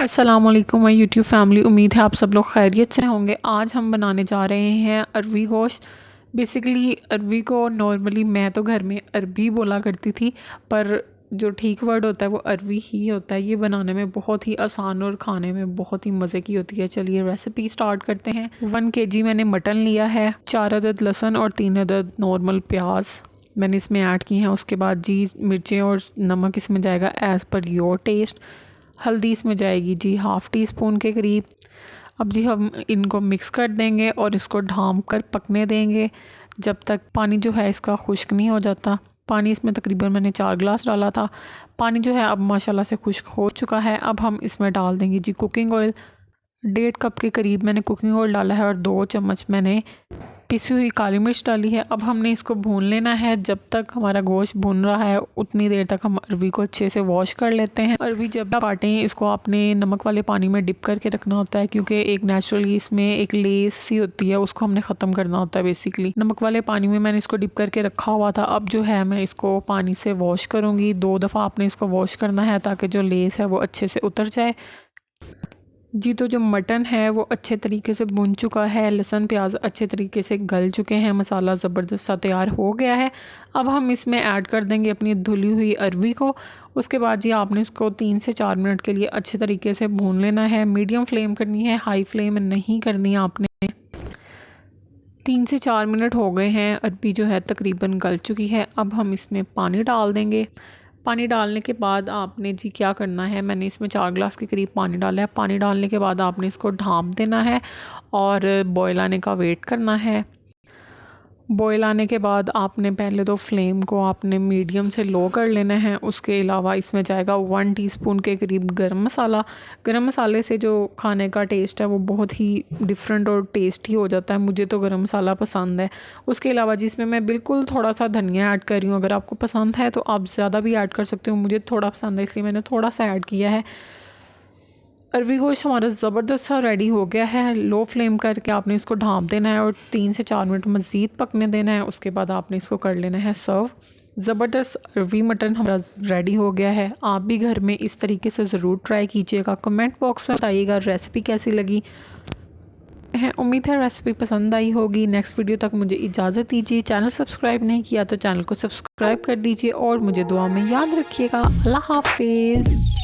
अस्सलाम वालेकुम my YouTube family. उम्मीद है आप सब लोग खैरियत से होंगे। आज हम बनाने जा रहे हैं अरवी गोश्त। बेसिकली अरवी को नॉर्मली मैं तो घर में अरबी बोला करती थी, पर जो ठीक वर्ड होता है वो अरवी ही होता है। ये बनाने में बहुत ही आसान और खाने में बहुत ही मज़े की होती है। चलिए रेसिपी स्टार्ट करते हैं। 1 kg मैंने मटन लिया है, 4 अदद लहसुन और 3 अदद नॉर्मल प्याज मैंने इसमें ऐड की हैं। उसके बाद जी मिर्चें और नमक इसमें जाएगा एज़ पर योर टेस्ट। हल्दी इसमें जाएगी जी 1/2 टीस्पून के करीब। अब जी हम इनको मिक्स कर देंगे और इसको ढाँप कर पकने देंगे जब तक पानी जो है इसका खुश्क नहीं हो जाता। पानी इसमें तकरीबन मैंने 4 गिलास डाला था। पानी जो है अब माशाल्लाह से खुश्क हो चुका है। अब हम इसमें डाल देंगे जी कुकिंग ऑयल। 1.5 कप के करीब मैंने कुकिंग ऑयल डाला है और 2 चम्मच मैंने पिसी हुई काली मिर्च डाली है। अब हमने इसको भून लेना है। जब तक हमारा गोश्त भून रहा है उतनी देर तक हम अरवी को अच्छे से वॉश कर लेते हैं। अरवी जब आप काटें इसको आपने नमक वाले पानी में डिप करके रखना होता है, क्योंकि एक नेचुरली इसमें एक लेस सी होती है, उसको हमने ख़त्म करना होता है। बेसिकली नमक वाले पानी में मैंने इसको डिप करके रखा हुआ था। अब जो है मैं इसको पानी से वॉश करूँगी। 2 दफ़ा आपने इसको वॉश करना है ताकि जो लेस है वो अच्छे से उतर जाए जी। तो जो मटन है वो अच्छे तरीके से भुन चुका है, लहसुन प्याज अच्छे तरीके से गल चुके हैं, मसाला ज़बरदस्त सा तैयार हो गया है। अब हम इसमें ऐड कर देंगे अपनी धुली हुई अरवी को। उसके बाद जी आपने इसको 3 से 4 मिनट के लिए अच्छे तरीके से भून लेना है। मीडियम फ्लेम करनी है, हाई फ्लेम नहीं करनी है आपने। 3 से 4 मिनट हो गए हैं, अरबी जो है तकरीबन गल चुकी है। अब हम इसमें पानी डाल देंगे। पानी डालने के बाद आपने जी क्या करना है, मैंने इसमें 4 गिलास के करीब पानी डाला है। पानी डालने के बाद आपने इसको ढाँप देना है और बॉयल आने का वेट करना है। बॉयल आने के बाद आपने पहले तो फ्लेम को आपने मीडियम से लो कर लेना है। उसके अलावा इसमें जाएगा 1 टीस्पून के करीब गरम मसाला। गरम मसाले से जो खाने का टेस्ट है वो बहुत ही डिफरेंट और टेस्टी हो जाता है। मुझे तो गरम मसाला पसंद है। उसके अलावा जिसमें मैं बिल्कुल थोड़ा सा धनिया ऐड कर रही हूँ। अगर आपको पसंद है तो आप ज़्यादा भी ऐड कर सकते हो। मुझे थोड़ा पसंद है इसलिए मैंने थोड़ा सा ऐड किया है। अरवी गोश्त हमारा ज़बरदस्त सा रेडी हो गया है। लो फ्लेम करके आपने इसको ढाँप देना है और 3 से 4 मिनट मज़ीद पकने देना है। उसके बाद आपने इसको कर लेना है सर्व। ज़बरदस्त अरवी मटन हमारा रेडी हो गया है। आप भी घर में इस तरीके से ज़रूर ट्राई कीजिएगा। कमेंट बॉक्स में बताइएगा रेसिपी कैसी लगी है। उम्मीद है रेसिपी पसंद आई होगी। नेक्स्ट वीडियो तक मुझे इजाज़त दीजिए। चैनल सब्सक्राइब नहीं किया तो चैनल को सब्सक्राइब कर दीजिए और मुझे दुआ में याद रखिएगा। अल्लाह हाफिज़।